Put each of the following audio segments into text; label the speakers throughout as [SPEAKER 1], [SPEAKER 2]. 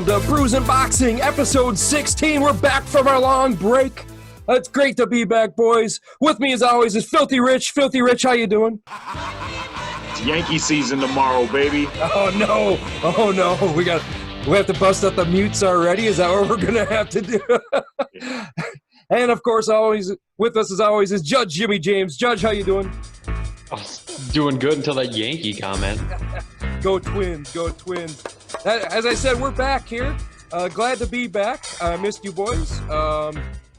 [SPEAKER 1] welcome to Brews&Boxing, episode 16. We're back from our long break. It's great to be back, boys. With me, as always, is Filthy Rich. Filthy Rich, how you doing?
[SPEAKER 2] It's Yankee season tomorrow, baby.
[SPEAKER 1] Oh, no. We have to bust out the mutes already? Is that what we're going to have to do? And, of course, always with us, as always, is Judge Jimmy James. Judge, how you doing?
[SPEAKER 3] I was doing good until that Yankee comment.
[SPEAKER 1] Go Twins, go Twins. As I said, we're back here. Glad to be back. I missed you boys.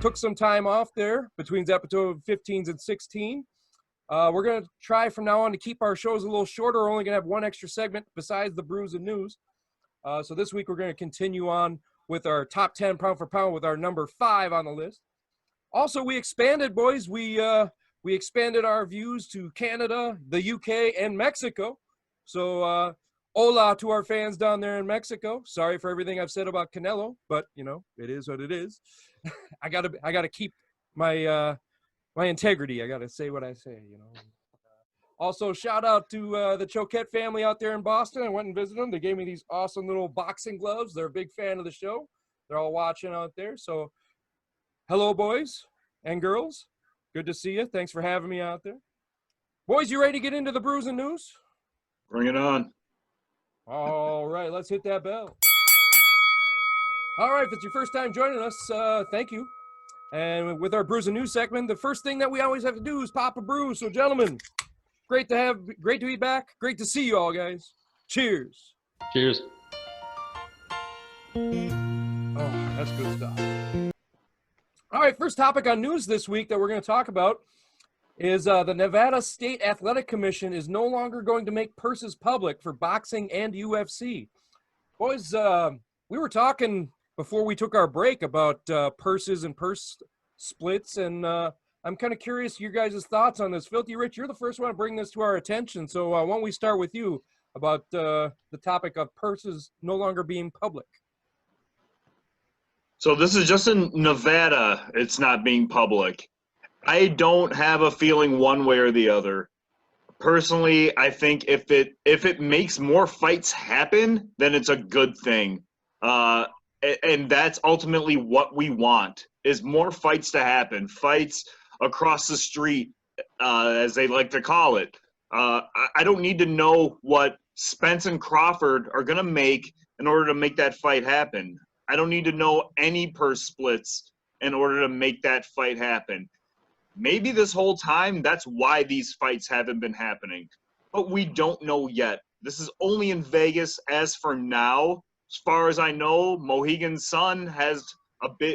[SPEAKER 1] Took some time off there between episode 15s and 16. We're going to try from now on to keep our shows a little shorter. We're only going to have one extra segment besides the brews and news. So this week we're going to continue on with our top 10 pound for pound with our number 5 on the list. Also, we expanded, boys. We expanded our views to Canada, the UK, and Mexico. So, hola to our fans down there in Mexico. Sorry for everything I've said about Canelo, but you know, it is what it is. I gotta keep my my integrity. I gotta say what I say, you know. Also, shout out to the Choquette family out there in Boston. I went and visited them. They gave me these awesome little boxing gloves. They're a big fan of the show. They're all watching out there. So, hello, boys and girls. Good to see you. Thanks for having me out there. Boys, you ready to get into the brews and news?
[SPEAKER 2] Bring it on.
[SPEAKER 1] All right, let's hit that bell. All right, if it's your first time joining us, thank you. And with our brews and news segment, the first thing that we always have to do is pop a brew. So, gentlemen, great to be back. Great to see you all, guys. Cheers.
[SPEAKER 3] Cheers.
[SPEAKER 1] Oh, that's good stuff. All right, first topic on news this week that we're going to talk about is the Nevada State Athletic Commission is no longer going to make purses public for boxing and UFC. Boys, we were talking before we took our break about purses and purse splits, and I'm kind of curious your guys' thoughts on this. Filthy Rich, you're the first one to bring this to our attention, so why don't we start with you about the topic of purses no longer being public?
[SPEAKER 2] So this is just in Nevada. It's not being public. I don't have a feeling one way or the other. Personally, I think if it makes more fights happen, then it's a good thing. And that's ultimately what we want, is more fights to happen. Fights across the street, as they like to call it. I don't need to know what Spence and Crawford are going to make in order to make that fight happen. I don't need to know any purse splits in order to make that fight happen. Maybe this whole time, that's why these fights haven't been happening. But we don't know yet. This is only in Vegas as for now. As far as I know, Mohegan Sun has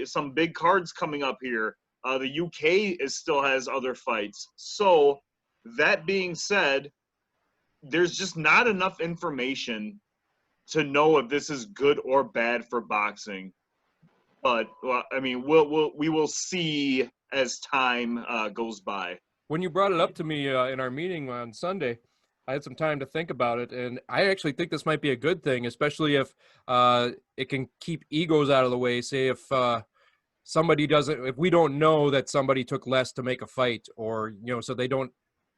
[SPEAKER 2] some big cards coming up here. The UK still has other fights. So, that being said, there's just not enough information to know if this is good or bad for boxing. But, well, I mean, we will see as time goes by.
[SPEAKER 1] When you brought it up to me in our meeting on Sunday, I had some time to think about it, and I actually think this might be a good thing, especially if it can keep egos out of the way. Say if if we don't know that somebody took less to make a fight, or so they don't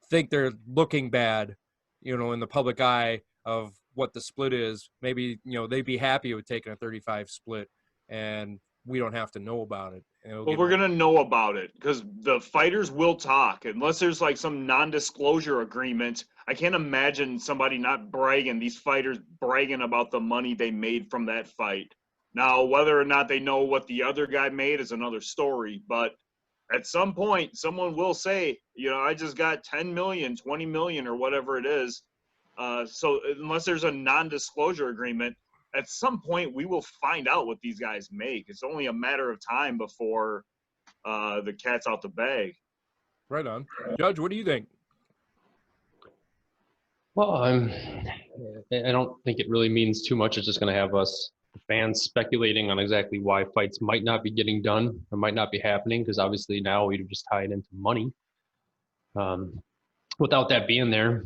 [SPEAKER 1] think they're looking bad, in the public eye of what the split is. Maybe they'd be happy with taking a 35 split, and we don't have to know about it.
[SPEAKER 2] Well, we're going to know about it because the fighters will talk. Unless there's like some non-disclosure agreement, I can't imagine somebody not bragging, these fighters bragging about the money they made from that fight. Now, whether or not they know what the other guy made is another story. But at some point, someone will say, I just got 10 million, 20 million, or whatever it is. So unless there's a non-disclosure agreement, at some point, we will find out what these guys make. It's only a matter of time before the cat's out the bag.
[SPEAKER 1] Right on. Judge, what do you think?
[SPEAKER 3] Well, I don't think it really means too much. It's just going to have us fans speculating on exactly why fights might not be getting done or might not be happening, because obviously now we just tie it into money. Without that being there,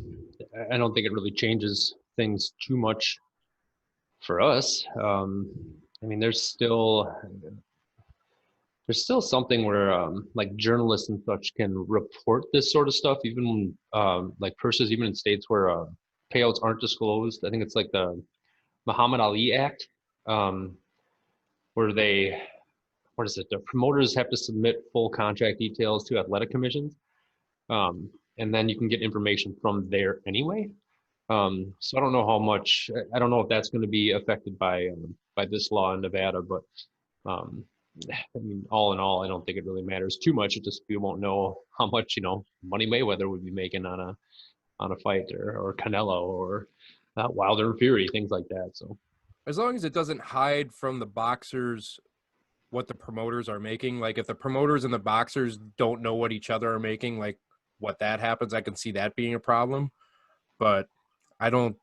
[SPEAKER 3] I don't think it really changes things too much for us. I mean, there's still something where like journalists and such can report this sort of stuff, even like purses, even in states where payouts aren't disclosed. I think it's like the Muhammad Ali Act. where what is it? The promoters have to submit full contract details to athletic commissions. And then you can get information from there anyway. So I don't know how much, I don't know if that's going to be affected by this law in Nevada, but I mean, all in all, I don't think it really matters too much. It just, we won't know how much, money Mayweather would be making on a fight, or Canelo, or Wilder and Fury, things like that. So
[SPEAKER 1] As long as it doesn't hide from the boxers what the promoters are making, like if the promoters and the boxers don't know what each other are making, like what that happens, I can see that being a problem. But I don't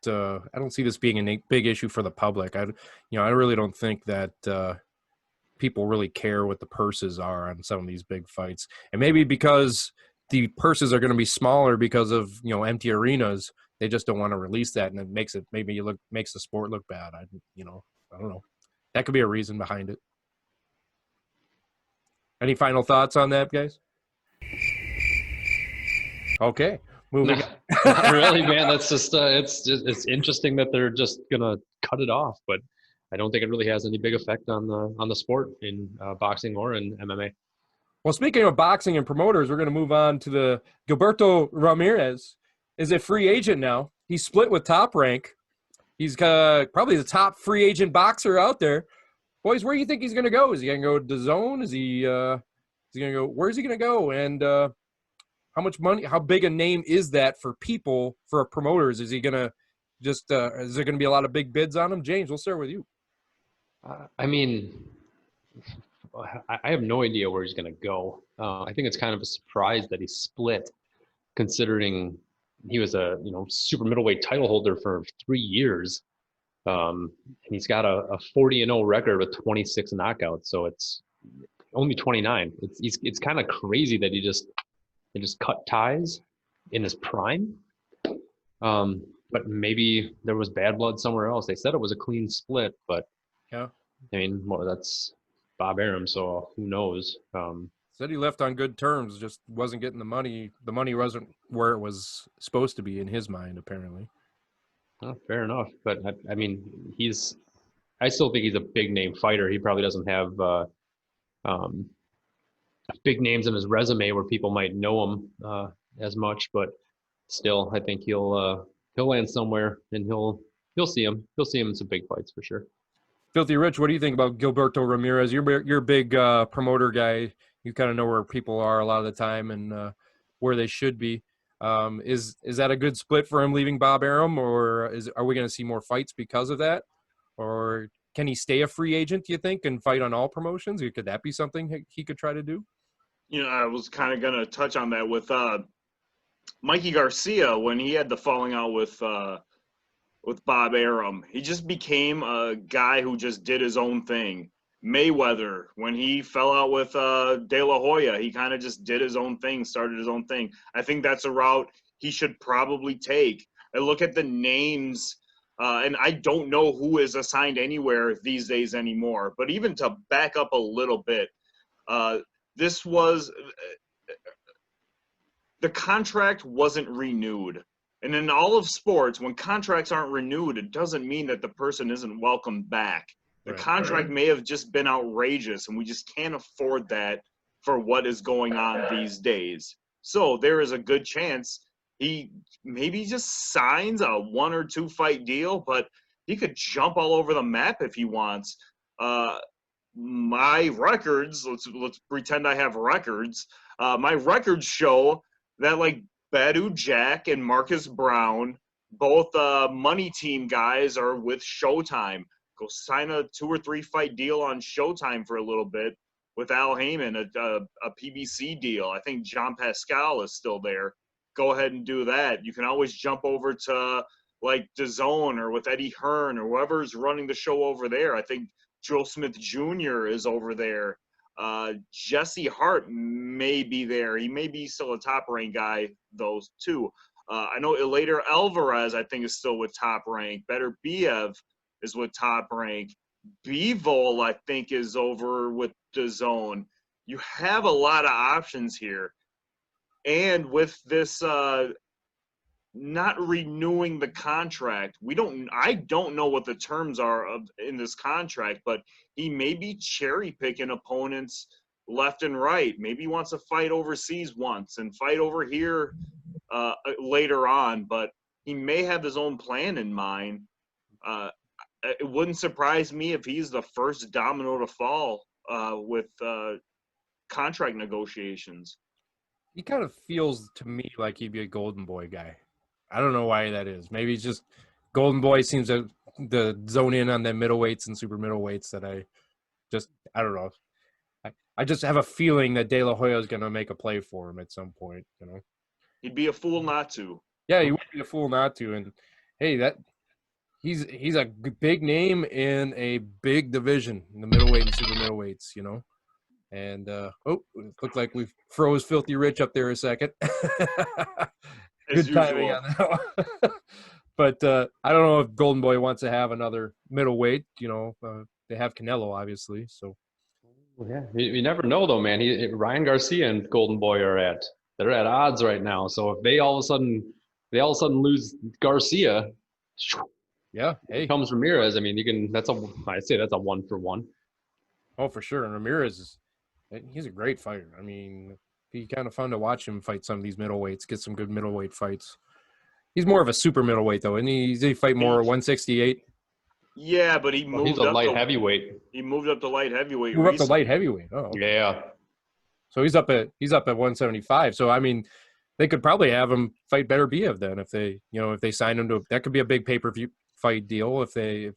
[SPEAKER 1] see this being a big issue for the public. I really don't think that people really care what the purses are on some of these big fights. And maybe because the purses are going to be smaller because of, empty arenas, they just don't want to release that, and it makes the sport look bad. I don't know. That could be a reason behind it. Any final thoughts on that, guys? Okay, moving on.
[SPEAKER 3] Not really, man. That's just it's interesting that they're just gonna cut it off, but I don't think it really has any big effect on the sport in boxing or in MMA.
[SPEAKER 1] Well, speaking of boxing and promoters, we're going to move on to the Gilberto Ramirez is a free agent now. He's split with Top Rank. He's probably the top free agent boxer out there. Boys, where do you think he's going to go? Is he going to go to DAZN? Is he going to go? Where's he going to go? And how much money? How big a name is that for people, for promoters? Is he going to is there going to be a lot of big bids on him? James, we'll start with you.
[SPEAKER 3] I mean, I have no idea where he's going to go. I think it's kind of a surprise that he split, considering he was a super middleweight title holder for 3 years. And he's got a 40-0 record with 26 knockouts. So it's only 29. It's kind of crazy that he just cut ties in his prime. But maybe there was bad blood somewhere else. They said it was a clean split, but
[SPEAKER 1] yeah,
[SPEAKER 3] I mean, that's Bob Arum, so who knows?
[SPEAKER 1] Said he left on good terms, just wasn't getting the money. The money wasn't where it was supposed to be in his mind, apparently.
[SPEAKER 3] Oh, fair enough. But I mean, I still think he's a big name fighter. He probably doesn't have big names in his resume where people might know him as much, but still, I think he'll land somewhere, and you'll see him. You'll see him in some big fights for sure.
[SPEAKER 1] Filthy Rich, what do you think about Gilberto Ramirez? You're a big promoter guy. You kind of know where people are a lot of the time and where they should be. Is that a good split for him leaving Bob Arum, or are we going to see more fights because of that? Or can he stay a free agent, do you think, and fight on all promotions? Or could that be something he could try to do?
[SPEAKER 2] I was kind of going to touch on that with Mikey Garcia when he had the falling out with Bob Arum. He just became a guy who just did his own thing. Mayweather, when he fell out with De La Hoya, he kind of just did his own thing, started his own thing. I think that's a route he should probably take. I look at the names, and I don't know who is assigned anywhere these days anymore. But even to back up a little bit, this was the contract wasn't renewed. And in all of sports, when contracts aren't renewed, it doesn't mean that the person isn't welcome back. The contract may have just been outrageous, and we just can't afford that for what is going on these days. So there is a good chance he maybe just signs a 1 or 2 fight deal, but he could jump all over the map if he wants. My records, let's pretend I have records. My records show that like Badu Jack and Marcus Brown, both money team guys, are with Showtime. Go sign a 2 or 3 fight deal on Showtime for a little bit with Al Heyman, a PBC deal. I think John Pascal is still there. Go ahead and do that. You can always jump over to like DAZN or with Eddie Hearn or whoever's running the show over there. I think Joe Smith Jr. is over there. Jesse Hart may be there. He may be still a Top Rank guy, those two. I know Elater Alvarez, I think, is still with Top Rank. Better Biev is with Top Rank. Bivol, I think, is over with DAZN. You have a lot of options here. And with this not renewing the contract. I don't know what the terms are in this contract, but he may be cherry picking opponents left and right. Maybe he wants to fight overseas once and fight over here later on, but he may have his own plan in mind. It wouldn't surprise me if he's the first domino to fall with contract negotiations.
[SPEAKER 1] He kind of feels to me like he'd be a Golden Boy guy. I don't know why that is. Maybe it's just Golden Boy seems to zone in on the middleweights and super middleweights that I don't know. I just have a feeling that De La Hoya is going to make a play for him at some point, you know.
[SPEAKER 2] He'd be a fool not to.
[SPEAKER 1] Yeah, he would be a fool not to. And hey, he's a big name in a big division in the middleweight and super middleweights, you know. And it looked like we froze Filthy Rich up there a second. Good timing on that one. But I don't know if Golden Boy wants to have another middleweight. You know, they have Canelo, obviously. So
[SPEAKER 3] Yeah, you never know though, man. Ryan Garcia and Golden Boy they're at odds right now. So if they all of a sudden lose Garcia,
[SPEAKER 1] yeah, hey,
[SPEAKER 3] comes Ramirez. I mean, I'd say that's a 1-for-1.
[SPEAKER 1] Oh, for sure. And Ramirez he's a great fighter. I mean, be kind of fun to watch him fight some of these middleweights, get some good middleweight fights. He's more of a super middleweight though, and he fight more 168.
[SPEAKER 2] Yeah, but he's
[SPEAKER 3] a light heavyweight.
[SPEAKER 2] He moved up to light heavyweight.
[SPEAKER 1] Moved up to light heavyweight. Oh, okay.
[SPEAKER 3] Yeah.
[SPEAKER 1] So he's up at 175. So I mean, they could probably have him fight Beterbiev then if they sign him to. That could be a big pay-per-view fight deal if they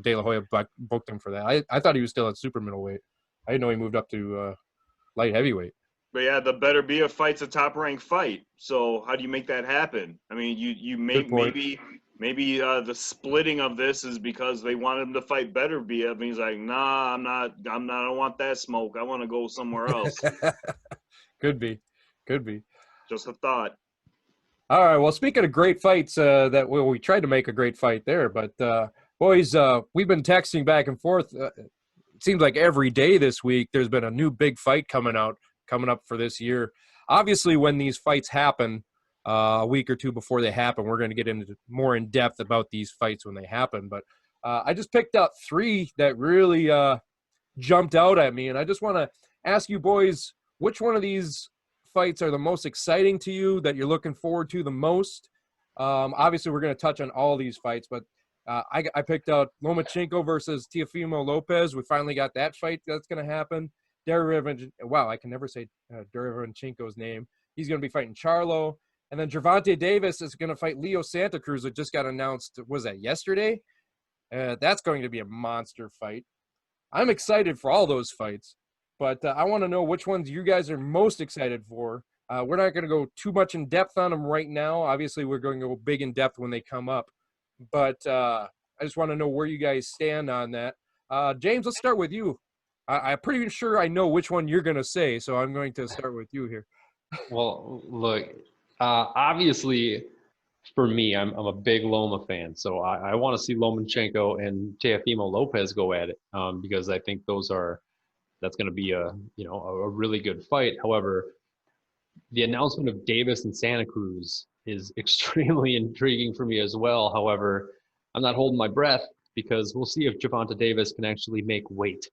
[SPEAKER 1] De La Hoya booked him for that. I thought he was still at super middleweight. I didn't know he moved up to light heavyweight.
[SPEAKER 2] But yeah, the Beterbiev fight's a top-ranked fight. So how do you make that happen? I mean, maybe the splitting of this is because they want him to fight Beterbiev, and he's like, nah, I don't want that smoke. I want to go somewhere else.
[SPEAKER 1] Could be.
[SPEAKER 2] Just a thought.
[SPEAKER 1] All right. Well, speaking of great fights, we tried to make a great fight there, but boys, we've been texting back and forth. It seems like every day this week there's been a new big fight coming up for this year. Obviously, when these fights happen, a week or two before they happen, we're going to get into more in depth about these fights when they happen. But I just picked out 3 that really jumped out at me, and I just want to ask you boys, which one of these fights are the most exciting to you, that you're looking forward to the most? Obviously, we're going to touch on all these fights, but I picked out Lomachenko versus Teofimo Lopez. We finally got that fight that's going to happen. Wow, I can never say Derevyanchenko's name. He's going to be fighting Charlo. And then Gervonta Davis is going to fight Leo Santa Cruz. It just got announced. Was that yesterday? That's going to be a monster fight. I'm excited for all those fights, but I want to know which ones you guys are most excited for. We're not going to go too much in depth on them right now. Obviously, we're going to go big in depth when they come up. But I just want to know where you guys stand on that. James, let's start with you. I'm pretty sure I know which one you're going to say, so I'm going to start with you here.
[SPEAKER 3] Well, look, obviously, for me, I'm a big Loma fan, so I want to see Lomachenko and Teofimo Lopez go at it because I think that's going to be a really good fight. However, the announcement of Davis and Santa Cruz is extremely intriguing for me as well. However, I'm not holding my breath because we'll see if Gervonta Davis can actually make weight.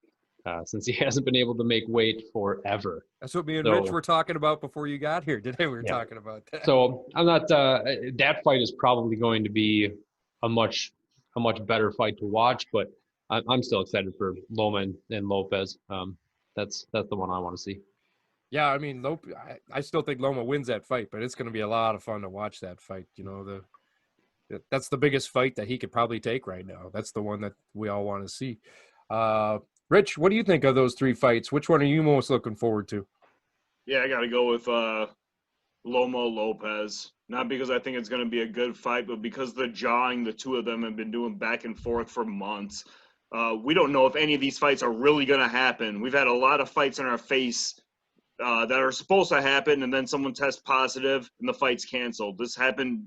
[SPEAKER 3] Since he hasn't been able to make weight forever.
[SPEAKER 1] That's what me and Rich were talking about before you got here today. We were talking about that.
[SPEAKER 3] So I'm not. That fight is probably going to be a much better fight to watch, but I'm still excited for Loma and Lopez. That's the one I want to see.
[SPEAKER 1] Yeah, I mean, I still think Loma wins that fight, but it's going to be a lot of fun to watch that fight. You know, that's the biggest fight that he could probably take right now. That's the one that we all want to see. Rich, what do you think of those 3 fights? Which one are you most looking forward to?
[SPEAKER 2] Yeah, I got to go with Loma Lopez. Not because I think it's going to be a good fight, but because the jawing the two of them have been doing back and forth for months. We don't know if any of these fights are really going to happen. We've had a lot of fights in our face that are supposed to happen, and then someone tests positive and the fight's canceled. This happened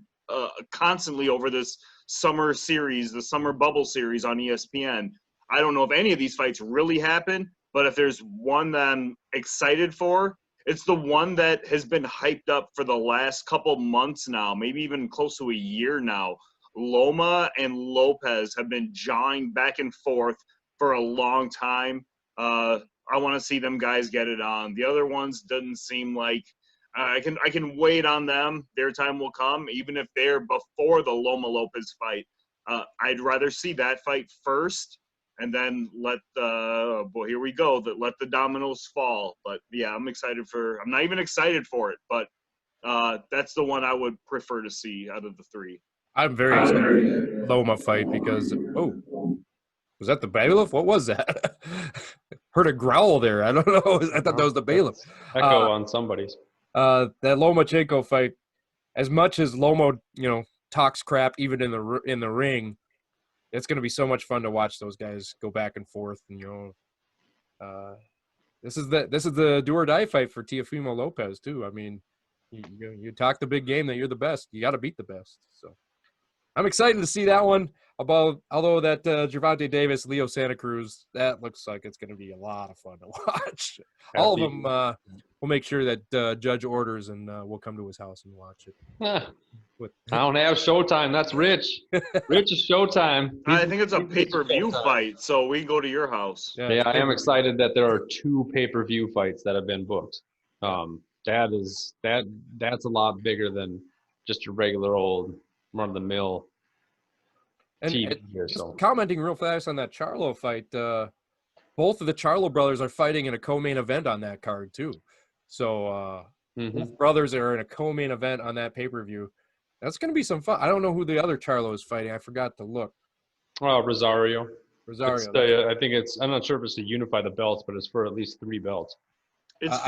[SPEAKER 2] constantly over this summer series, the summer bubble series on ESPN. I don't know if any of these fights really happen, but if there's one that I'm excited for, It's the one that has been hyped up for the last couple months now, maybe even close to a year now. Loma and Lopez have been jawing back and forth for a long time. I want to see them guys get it on. The other ones doesn't seem like I can wait on them. Their time will come, even if they're before the Loma Lopez fight. I'd rather see that fight first, and then let here we go. Let the dominoes fall. But yeah, I'm not even excited for it, but that's the one I would prefer to see out of the three.
[SPEAKER 1] I'm very excited for the Loma fight because was that the bailiff? What was that? Heard a growl there. I don't know. I thought that was the bailiff.
[SPEAKER 3] Echo on somebody's.
[SPEAKER 1] That Lomachenko fight, as much as Loma, talks crap even in the ring, it's going to be so much fun to watch those guys go back and forth. And this is the do or die fight for Teofimo Lopez too. I mean, you talk the big game that you're the best. You got to beat the best. So I'm excited to see that one. Although that Gervonta Davis, Leo Santa Cruz, that looks like it's going to be a lot of fun to watch. All of them, we'll make sure that Judge orders, and we'll come to his house and watch it.
[SPEAKER 3] I don't have Showtime. That's Rich. Rich is Showtime.
[SPEAKER 2] I think it's a pay-per-view fight, so we can go to your house.
[SPEAKER 3] Yeah, I am excited that there are 2 pay-per-view fights that have been booked. That's a lot bigger than just your regular old run-of-the-mill TV here. So
[SPEAKER 1] commenting real fast on that Charlo fight, both of the Charlo brothers are fighting in a co-main event on that card too. So both brothers are in a co-main event on that pay-per-view. That's going to be some fun. I don't know who the other Charlo is fighting. I forgot to look.
[SPEAKER 3] Rosario.
[SPEAKER 1] Rosario.
[SPEAKER 3] I think I'm not sure if it's to unify the belts, but it's for at least 3 belts.
[SPEAKER 2] It's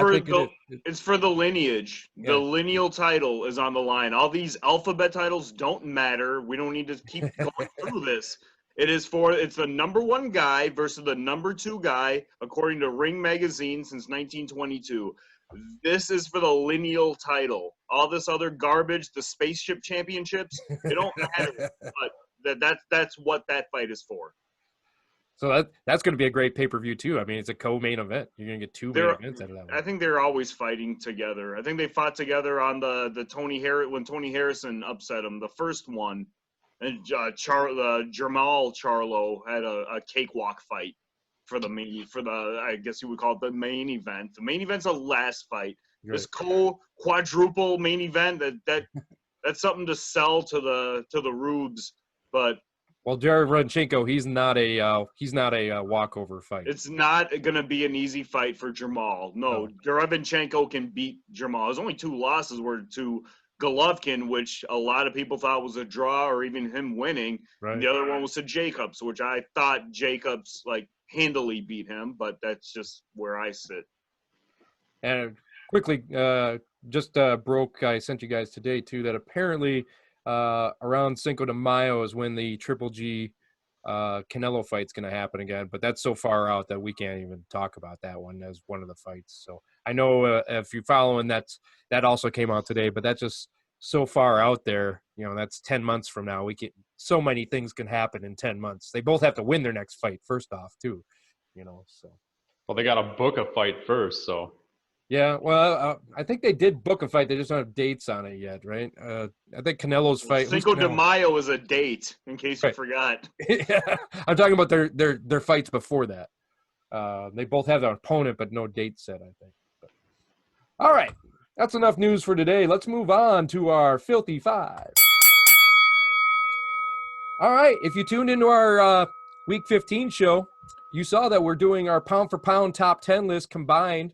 [SPEAKER 2] for the lineage.
[SPEAKER 1] Yeah.
[SPEAKER 2] The lineal title is on the line. All these alphabet titles don't matter. We don't need to keep going through this. It's the number 1 guy versus the number 2 guy, according to Ring Magazine since 1922. This is for the lineal title. All this other garbage, the spaceship championships, they don't matter. But that's what that fight is for.
[SPEAKER 1] So that's going to be a great pay-per-view too. I mean, it's a co-main event. You're going to get 2 main events out of that one.
[SPEAKER 2] I think they're always fighting together. I think they fought together on the when Tony Harrison upset him, the first one. And Jamal Charlo had a cakewalk fight for the I guess you would call it the main event. The main event's the last fight.
[SPEAKER 1] Right.
[SPEAKER 2] This quadruple main event that's something to sell to the rubes, but.
[SPEAKER 1] Well, Jared Rodchenko, he's not a walkover fight.
[SPEAKER 2] It's not going to be an easy fight for Jamal. No, Derevyanchenko can beat Jamal. His only 2 losses were to Golovkin, which a lot of people thought was a draw or even him winning.
[SPEAKER 1] Right. And
[SPEAKER 2] the other one was to Jacobs, which I thought Jacobs handily beat him, but that's just where I sit.
[SPEAKER 1] And quickly, just broke. I sent you guys today too that apparently. Around Cinco de Mayo is when the Triple G Canelo fight's going to happen again, but that's so far out that we can't even talk about that one as one of the fights. So I know if you're following that also came out today, but that's just so far out there. That's 10 months from now. So many things can happen in 10 months. They both have to win their next fight first off too, so.
[SPEAKER 3] Well, they got to book a fight first, so.
[SPEAKER 1] Yeah, well, I think they did book a fight. They just don't have dates on it yet, right? I think Canelo's fight.
[SPEAKER 2] Cinco de Mayo is a date, in case you forgot.
[SPEAKER 1] Yeah, I'm talking about their fights before that. They both have their opponent, but no date set, I think. All right, that's enough news for today. Let's move on to our Filthy Five. All right, if you tuned into our Week 15 show, you saw that we're doing our pound-for-pound top 10 list combined.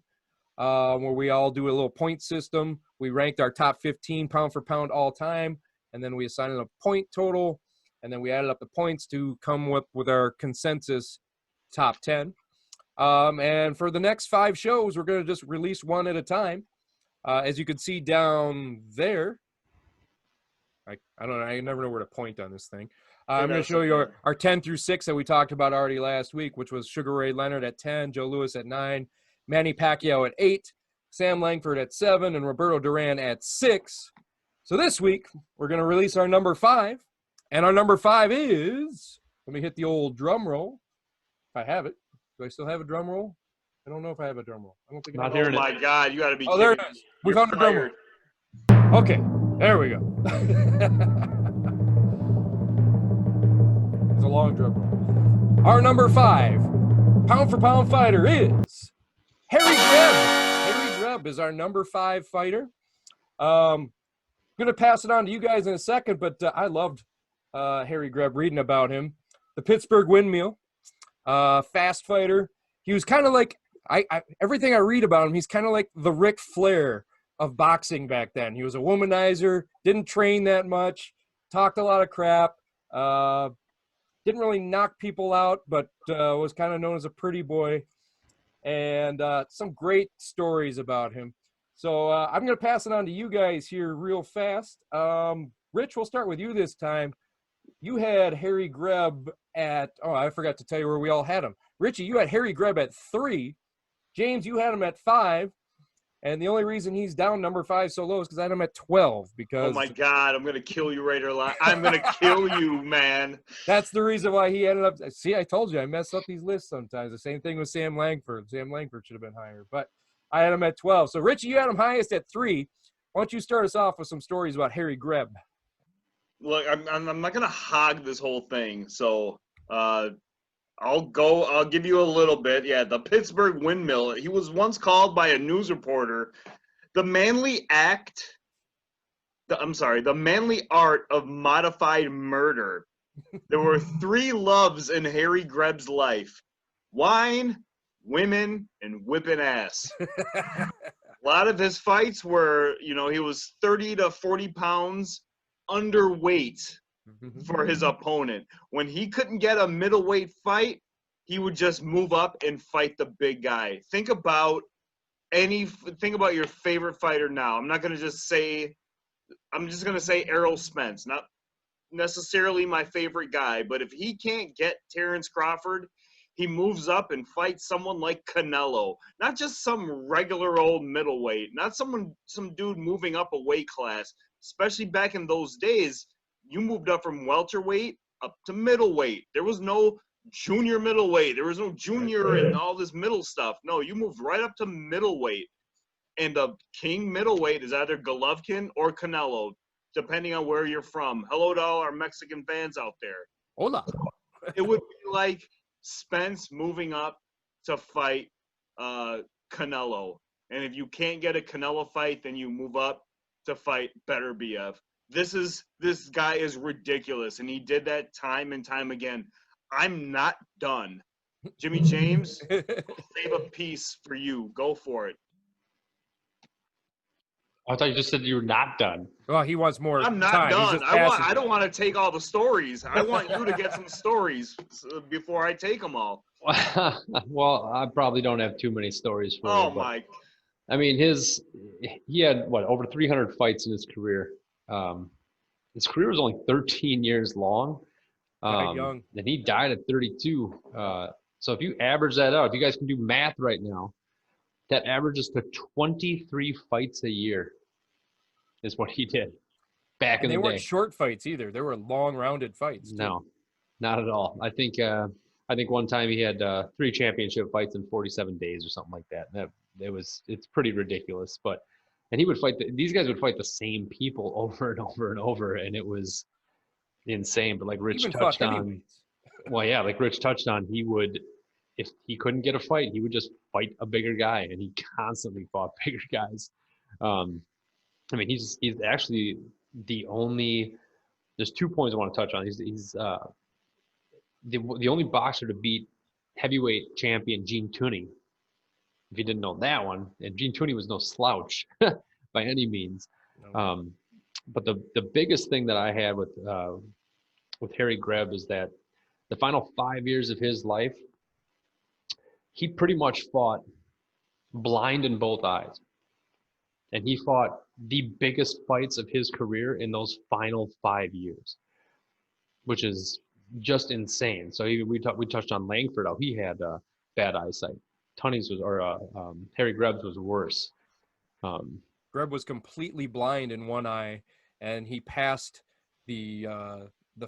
[SPEAKER 1] Where we all do a little point system. We ranked our top 15 pound for pound all time, and then we assigned a point total, and then we added up the points to come up with our consensus top 10. And for the next 5 shows, we're going to just release one at a time. As you can see down there, I don't know, I never know where to point on this thing. I'm going to show you our 10 through 6 that we talked about already last week, which was Sugar Ray Leonard at 10, Joe Louis at 9, Manny Pacquiao at 8, Sam Langford at 7, and Roberto Duran at 6. So this week, we're going to release our number 5. And our number 5 is, let me hit the old drum roll, if I have it. Do I still have a drum roll? I don't know if I have a drum roll. I don't think I
[SPEAKER 3] Not
[SPEAKER 1] have.
[SPEAKER 2] Oh
[SPEAKER 3] hearing it.
[SPEAKER 2] my God, you got to be
[SPEAKER 1] Oh, there
[SPEAKER 2] kidding
[SPEAKER 1] it is.
[SPEAKER 2] me.
[SPEAKER 1] We
[SPEAKER 2] You're
[SPEAKER 1] found a drum roll.
[SPEAKER 2] fired.
[SPEAKER 1] Okay, there we go. It's a long drum roll. Our number 5 pound for pound fighter is Harry Greb. Harry Greb is our number 5 fighter. I'm going to pass it on to you guys in a second, but I loved Harry Greb, reading about him. The Pittsburgh Windmill, fast fighter. He was kind of like, everything I read about him, he's kind of like the Ric Flair of boxing back then. He was a womanizer, didn't train that much, talked a lot of crap, didn't really knock people out, but was kind of known as a pretty boy. And some great stories about him. So I'm going to pass it on to you guys here real fast. Rich, we'll start with you this time. You had Harry Greb at, I forgot to tell you where we all had him. Richie, you had Harry Greb at 3. James, you had him at 5. And the only reason he's down number 5 so low is because I had him at 12. Because
[SPEAKER 2] Oh my God, I'm going to kill you right or left. I'm going to kill you, man.
[SPEAKER 1] that's the reason why he ended up. See, I told you, I mess up these lists sometimes. The same thing with Sam Langford. Sam Langford should have been higher, but I had him at 12. So, Richie, you had him highest at 3. Why don't you start us off with some stories about Harry Greb?
[SPEAKER 2] Look, I'm not going to hog this whole thing. So I'll give you a little bit. Yeah, the Pittsburgh Windmill. He was once called by a news reporter the manly art of modified murder. There were 3 loves in Harry Greb's life: wine, women, and whipping ass. A lot of his fights were, he was 30 to 40 pounds underweight for his opponent. When he couldn't get a middleweight fight, he would just move up and fight the big guy. Think about your favorite fighter now. I'm just going to say Errol Spence. Not necessarily my favorite guy, but if he can't get Terrence Crawford, he moves up and fights someone like Canelo. Not just some regular old middleweight, not some dude moving up a weight class. Especially back in those days, you moved up from welterweight up to middleweight. There was no junior middleweight. There was no junior and all this middle stuff. No, you moved right up to middleweight. And the king middleweight is either Golovkin or Canelo, depending on where you're from. Hello to all our Mexican fans out there.
[SPEAKER 1] Hola.
[SPEAKER 2] It would be like Spence moving up to fight Canelo. And if you can't get a Canelo fight, then you move up to fight Better BF. This guy is ridiculous, and he did that time and time again. I'm not done. Jimmy James, save a piece for you. Go for it.
[SPEAKER 3] I thought you just said you were not done.
[SPEAKER 1] Well, he wants more
[SPEAKER 2] I'm not
[SPEAKER 1] time. He's
[SPEAKER 2] done.
[SPEAKER 1] just
[SPEAKER 2] I don't want to take all the stories. I want you to get some stories before I take them all.
[SPEAKER 3] Well, I probably don't have too many stories for you.
[SPEAKER 2] Oh
[SPEAKER 3] but,
[SPEAKER 2] my!
[SPEAKER 3] I mean, he had over 300 fights in his career. His career was only 13 years long.
[SPEAKER 1] Young.
[SPEAKER 3] And he died at 32. So if you average that out, if you guys can do math right now, that averages to 23 fights a year is what he did back in the day.
[SPEAKER 1] They weren't short fights either. They were long, rounded fights. Too.
[SPEAKER 3] No, not at all. I think one time he had 3 championship fights in 47 days or something like that. It's pretty ridiculous. And he would fight. These guys would fight the same people over and over and over, and it was insane. But like Rich touched on, like Rich touched on, he would, if he couldn't get a fight, he would just fight a bigger guy, and he constantly fought bigger guys. I mean, he's actually the only. There's 2 points I want to touch on. He's the only boxer to beat heavyweight champion Gene Tunney. If you didn't know that one, and Gene Tunney was no slouch by any means. No. But the biggest thing that I had with Harry Greb is that the final 5 years of his life, he pretty much fought blind in both eyes. And he fought the biggest fights of his career in those final 5 years, which is just insane. So we touched on Langford, how he had bad eyesight. Tunney's Harry Greb's was worse.
[SPEAKER 1] Greb was completely blind in one eye, and he passed the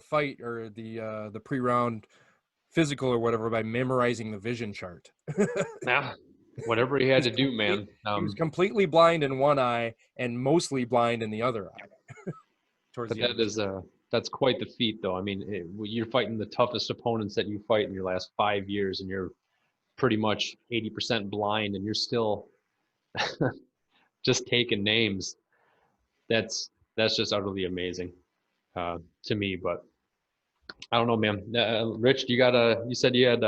[SPEAKER 1] fight or the pre-round physical or whatever by memorizing the vision chart.
[SPEAKER 3] Yeah, Whatever he had to do, man.
[SPEAKER 1] He was completely blind in one eye and mostly blind in the other eye. Towards
[SPEAKER 3] But
[SPEAKER 1] the end.
[SPEAKER 3] that's quite the feat, though. I mean, you're fighting the toughest opponents that you fight in your last 5 years, and you're pretty much 80% blind, and you're still just taking names. That's just utterly amazing to me. But I don't know, man. Rich, you said you had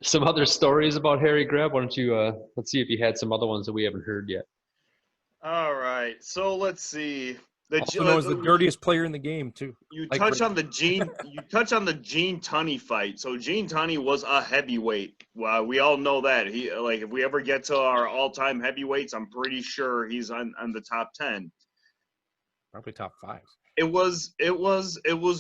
[SPEAKER 3] some other stories about Harry Greb. Why don't you let's see if you had some other ones that we haven't heard yet.
[SPEAKER 2] All right, so let's see.
[SPEAKER 1] Also known as the dirtiest player in the game, too.
[SPEAKER 2] You
[SPEAKER 1] Like
[SPEAKER 2] touch
[SPEAKER 1] Rick.
[SPEAKER 2] on the Gene Tunney fight. So Gene Tunney was a heavyweight. Well, we all know that. He if we ever get to our all-time heavyweights, I'm pretty sure he's on the top 10.
[SPEAKER 1] Probably top 5.
[SPEAKER 2] It was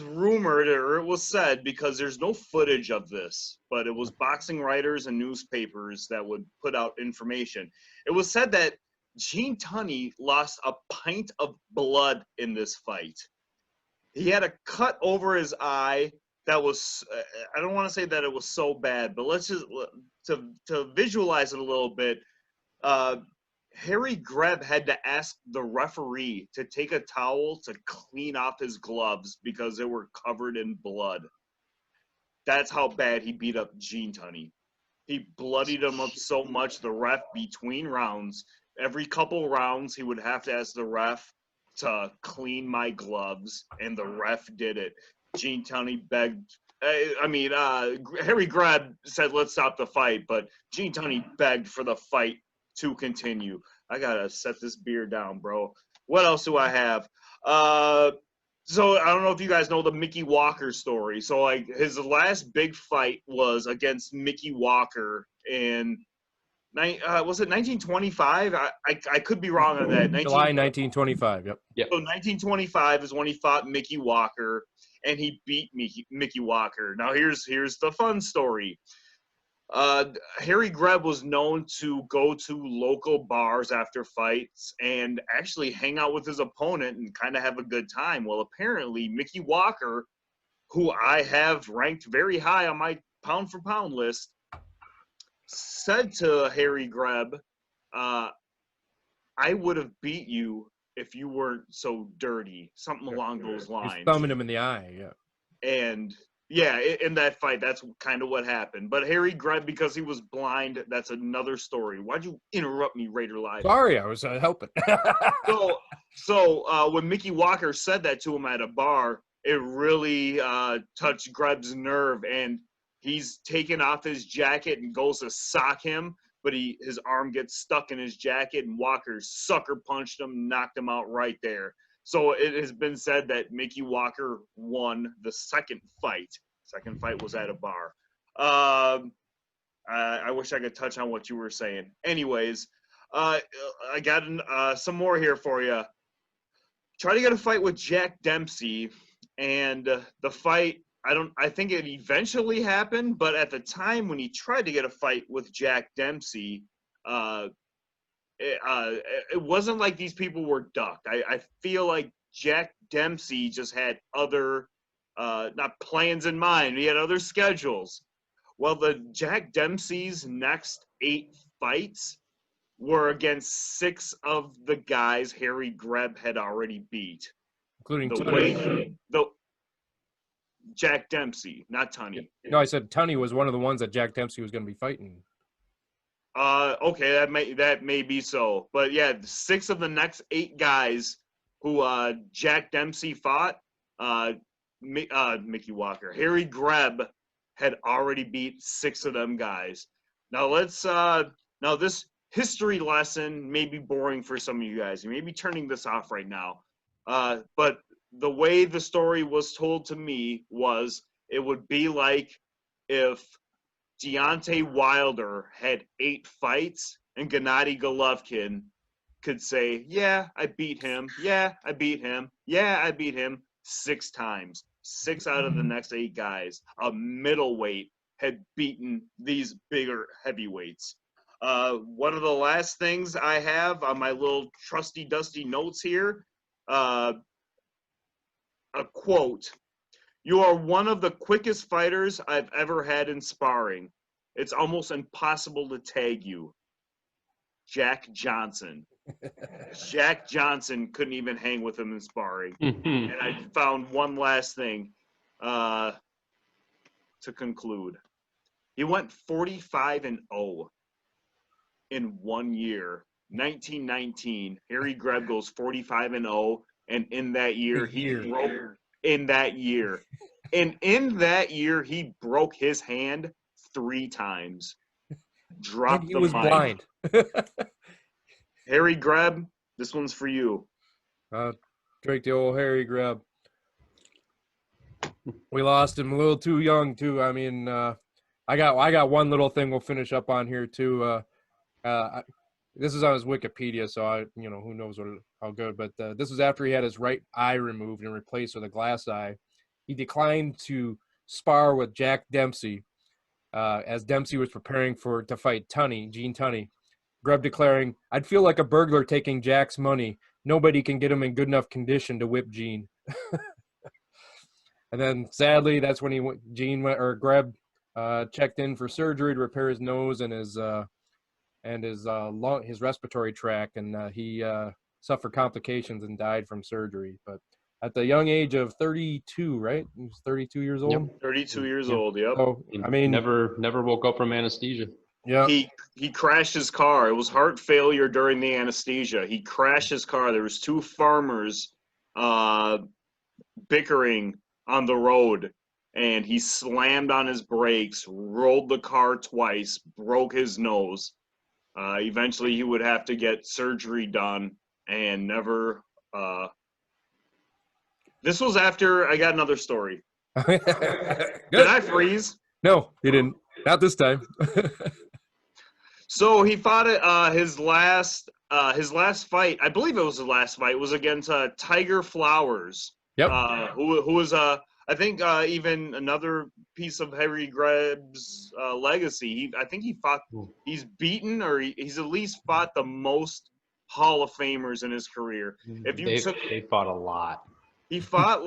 [SPEAKER 2] rumored, or it was said, because there's no footage of this, but it was boxing writers and newspapers that would put out information. It was said that Gene Tunney lost a pint of blood in this fight. He had a cut over his eye that was, I don't want to say that it was so bad, but let's just, to visualize it a little bit, Harry Greb had to ask the referee to take a towel to clean off his gloves because they were covered in blood. That's how bad he beat up Gene Tunney. He bloodied him up so much, the ref, between rounds, every couple rounds, he would have to ask the ref to clean my gloves, and the ref did it. Gene Tunney begged. Harry Greb said, "Let's stop the fight," but Gene Tunney begged for the fight to continue. I gotta set this beer down, bro. What else do I have? So I don't know if you guys know the Mickey Walker story. So his last big fight was against Mickey Walker in was it 1925? I could be wrong on that.
[SPEAKER 1] July 1925. Yep.
[SPEAKER 3] Yep.
[SPEAKER 2] So 1925 is when he fought Mickey Walker, and he beat Mickey Walker. Now here's the fun story. Harry Greb was known to go to local bars after fights and actually hang out with his opponent and kind of have a good time. Well, apparently Mickey Walker, who I have ranked very high on my pound for pound list, said to Harry Greb, "I would have beat you if you weren't so dirty," something along those lines.
[SPEAKER 1] He's thumbing him in the eye, yeah.
[SPEAKER 2] And yeah, in that fight, that's kind of what happened. But Harry Greb, because he was blind, that's another story. Why'd you interrupt me, Raider Live?
[SPEAKER 1] Sorry, I was helping.
[SPEAKER 2] So when Mickey Walker said that to him at a bar, it really touched Greb's nerve, and he's taken off his jacket and goes to sock him, but his arm gets stuck in his jacket, and Walker sucker punched him, knocked him out right there. So it has been said that Mickey Walker won the second fight. Second fight was at a bar. I wish I could touch on what you were saying. Anyways, I got some more here for you. Try to get a fight with Jack Dempsey, and the fight, I think it eventually happened, but at the time when he tried to get a fight with Jack Dempsey, it wasn't like these people were ducked. I feel like Jack Dempsey just had other not plans in mind. He had other schedules. Well, the Jack Dempsey's next 8 fights were against 6 of the guys Harry Greb had already beat.
[SPEAKER 1] Including
[SPEAKER 2] Tunney. Jack Dempsey, not Tunney.
[SPEAKER 1] No, I said Tunney was one of the ones that Jack Dempsey was going to be fighting.
[SPEAKER 2] Okay, that may be so. But yeah, 6 of the next 8 guys who Jack Dempsey fought, Mickey Walker, Harry Greb had already beat 6 of them guys. Now this history lesson may be boring for some of you guys. You may be turning this off right now. But the way the story was told to me was it would be like if Deontay Wilder had 8 fights and Gennady Golovkin could say, "Yeah, I beat him. Yeah, I beat him. Yeah, I beat him 6 times. 6 out of the next 8 guys, a middleweight, had beaten these bigger heavyweights." One of the last things I have on my little trusty dusty notes here, a quote: "You are one of the quickest fighters I've ever had in sparring. It's almost impossible to tag you. Jack Johnson. Jack Johnson couldn't even hang with him in sparring. And I found one last thing to conclude. He went 45-0 in 1 year. 1919, Harry Greb goes 45-0, and in that year he broke his hand 3 times. Dropped
[SPEAKER 1] And he
[SPEAKER 2] the
[SPEAKER 1] was
[SPEAKER 2] mic.
[SPEAKER 1] blind.
[SPEAKER 2] Harry Greb, this one's for you.
[SPEAKER 1] Drake the old Harry Greb. We lost him a little too young too. I mean, I got one little thing we'll finish up on here too. This is on his Wikipedia, so who knows how good. But this was after he had his right eye removed and replaced with a glass eye. He declined to spar with Jack Dempsey, as Dempsey was preparing to fight Gene Tunney. Greb declaring, "I'd feel like a burglar taking Jack's money. Nobody can get him in good enough condition to whip Gene." And then, sadly, that's when Greb checked in for surgery to repair his nose and his respiratory tract, and he suffered complications and died from surgery. But at the young age of 32, right? He was 32 years old.
[SPEAKER 2] Yep, 32 years old. Yep.
[SPEAKER 1] So, I mean,
[SPEAKER 3] never woke up from anesthesia.
[SPEAKER 1] Yeah.
[SPEAKER 2] He crashed his car. It was heart failure during the anesthesia. He crashed his car. There was 2 farmers bickering on the road, and he slammed on his brakes, rolled the car twice, broke his nose. Eventually, he would have to get surgery done, and never. This was after I got another story. Did I freeze?
[SPEAKER 1] No, you didn't. Not this time.
[SPEAKER 2] So he fought his last fight. I believe it was his last fight. Was against Tiger Flowers.
[SPEAKER 1] Yep.
[SPEAKER 2] Who was I think even another piece of Harry Greb's legacy. I think he fought. He's beaten, or he's at least fought the most Hall of Famers in his career.
[SPEAKER 3] They fought a lot.
[SPEAKER 2] He fought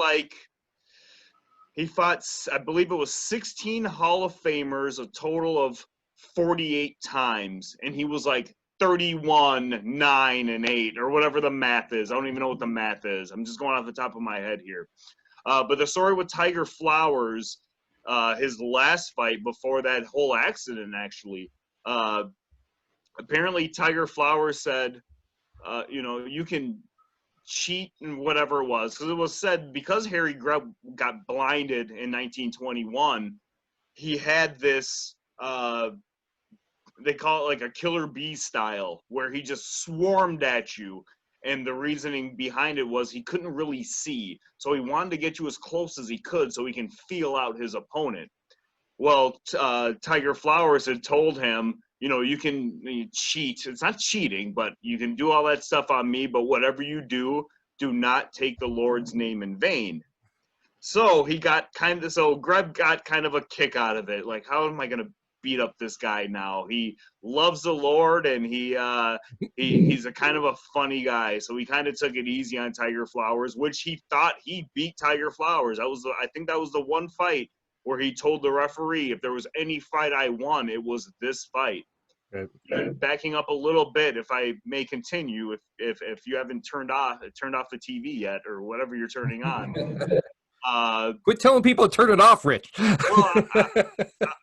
[SPEAKER 2] I believe it was 16 Hall of Famers, a total of 48 times, and he was like 31, 9, and 8, or whatever the math is. I don't even know what the math is. I'm just going off the top of my head here. But the story with Tiger Flowers, his last fight before that whole accident, actually, apparently Tiger Flowers said, you can cheat and whatever it was, because it was said because Harry Greb got blinded in 1921, he had this they call it like a killer bee style, where he just swarmed at you, and the reasoning behind it was he couldn't really see, so he wanted to get you as close as he could so he can feel out his opponent. Well, Tiger Flowers had told him, you can cheat. It's not cheating, but you can do all that stuff on me, but whatever you do not take the Lord's name in vain. So Greb got kind of a kick out of it. Like, how am I going to beat up this guy now? He loves the Lord, and he's a kind of a funny guy. So he kind of took it easy on Tiger Flowers, which he thought he beat Tiger Flowers. I think that was the one fight where he told the referee, if there was any fight I won, it was this fight. Right. Backing up a little bit, if I may continue, if you haven't turned off the TV yet, or whatever you're turning on.
[SPEAKER 1] Quit telling people to turn it off, Rich.
[SPEAKER 2] Well,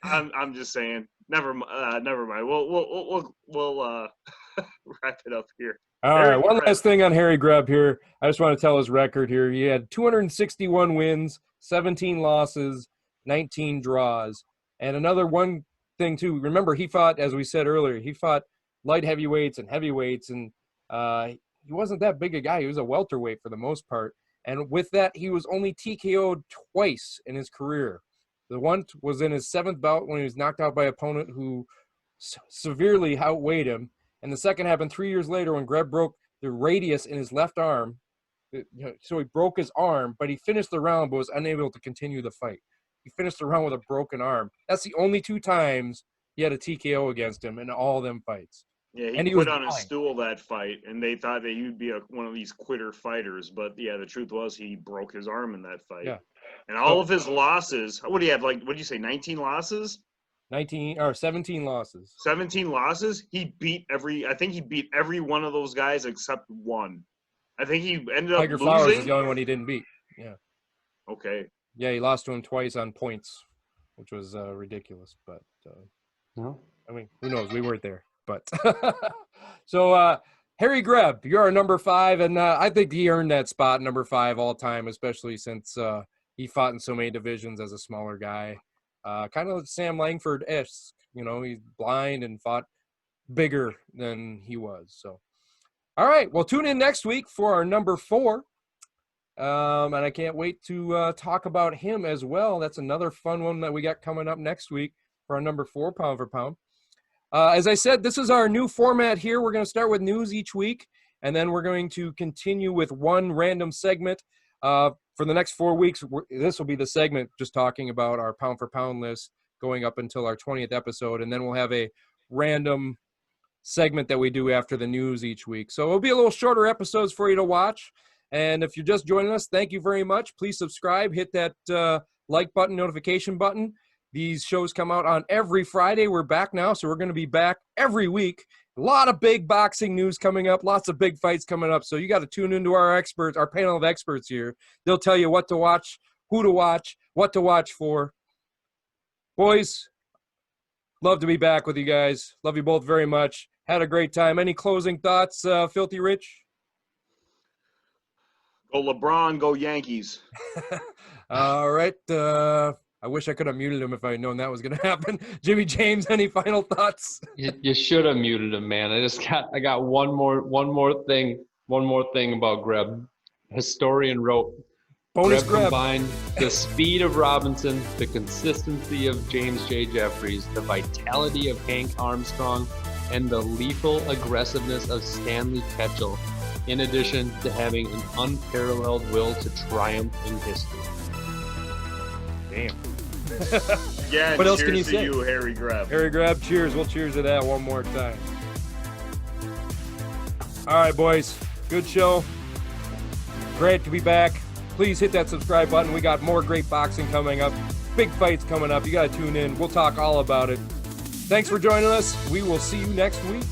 [SPEAKER 2] I'm just saying. Never mind. We'll wrap it up here.
[SPEAKER 1] All right. One last thing on Harry Greb here. I just want to tell his record here. He had 261 wins, 17 losses, 19 draws, and another one thing too. Remember, he fought, as we said earlier, he fought light heavyweights and heavyweights, and he wasn't that big a guy. He was a welterweight for the most part. And with that, he was only TKO'd twice in his career. The one was in his 7th bout when he was knocked out by an opponent who severely outweighed him. And the second happened 3 years later when Greb broke the radius in his left arm. So he broke his arm, but he finished the round but was unable to continue the fight. He finished the round with a broken arm. That's the only 2 times he had a TKO against him in all them fights.
[SPEAKER 2] Yeah, he quit on his stool that fight, and they thought that he'd be one of these quitter fighters. But, yeah, the truth was he broke his arm in that fight.
[SPEAKER 1] Yeah.
[SPEAKER 2] And all of his losses, what do you have, what did you say, 19 losses?
[SPEAKER 1] 19 or 17 losses.
[SPEAKER 2] 17 losses. I think he beat every one of those guys except one. I think he ended up
[SPEAKER 1] Tiger
[SPEAKER 2] losing.
[SPEAKER 1] Flowers is the only one he didn't beat. Yeah.
[SPEAKER 2] Okay.
[SPEAKER 1] Yeah, he lost to him twice on points, which was ridiculous. But
[SPEAKER 3] No.
[SPEAKER 1] I mean, who knows? We weren't there. But so Harry Greb, you're our number 5, and I think he earned that spot, number 5 all time, especially since he fought in so many divisions as a smaller guy. Kind of Sam Langford-esque. You know, he's blind and fought bigger than he was. So, all right. Well, tune in next week for our number 4. And I can't wait to talk about him as well. That's another fun one that we got coming up next week for our number 4 pound for pound. As I said, this is our new format here. We're going to start with news each week, and then we're going to continue with one random segment. For the next 4 weeks, this will be the segment just talking about our pound for pound list going up until our 20th episode, and then we'll have a random segment that we do after the news each week. So it'll be a little shorter episodes for you to watch. And if you're just joining us, thank you very much. Please subscribe, hit that like button, notification button. These shows come out on every Friday. We're back now, so we're going to be back every week. A lot of big boxing news coming up, lots of big fights coming up. So you got to tune into our experts, our panel of experts here. They'll tell you what to watch, who to watch, what to watch for. Boys, love to be back with you guys. Love you both very much. Had a great time. Any closing thoughts, Filthy Rich?
[SPEAKER 2] Go LeBron, go Yankees.
[SPEAKER 1] All right. I wish I could have muted him if I had known that was going to happen. Jimmy James, any final thoughts?
[SPEAKER 3] You should have muted him, man. I got one more thing about Greb. Historian wrote,
[SPEAKER 1] Bonus
[SPEAKER 3] Greb
[SPEAKER 1] Greb.
[SPEAKER 3] combined the speed of Robinson, the consistency of James J. Jeffries, the vitality of Hank Armstrong, and the lethal aggressiveness of Stanley Ketchel, in addition to having an unparalleled will to triumph in history.
[SPEAKER 1] Damn.
[SPEAKER 2] Yeah,
[SPEAKER 1] What else can you
[SPEAKER 2] cheers to
[SPEAKER 1] say?
[SPEAKER 2] you, Harry Greb.
[SPEAKER 1] Harry Grab, cheers. We'll cheers to that one more time. All right, boys. Good show. Great to be back. Please hit that subscribe button. We got more great boxing coming up. Big fights coming up. You got to tune in. We'll talk all about it. Thanks for joining us. We will see you next week.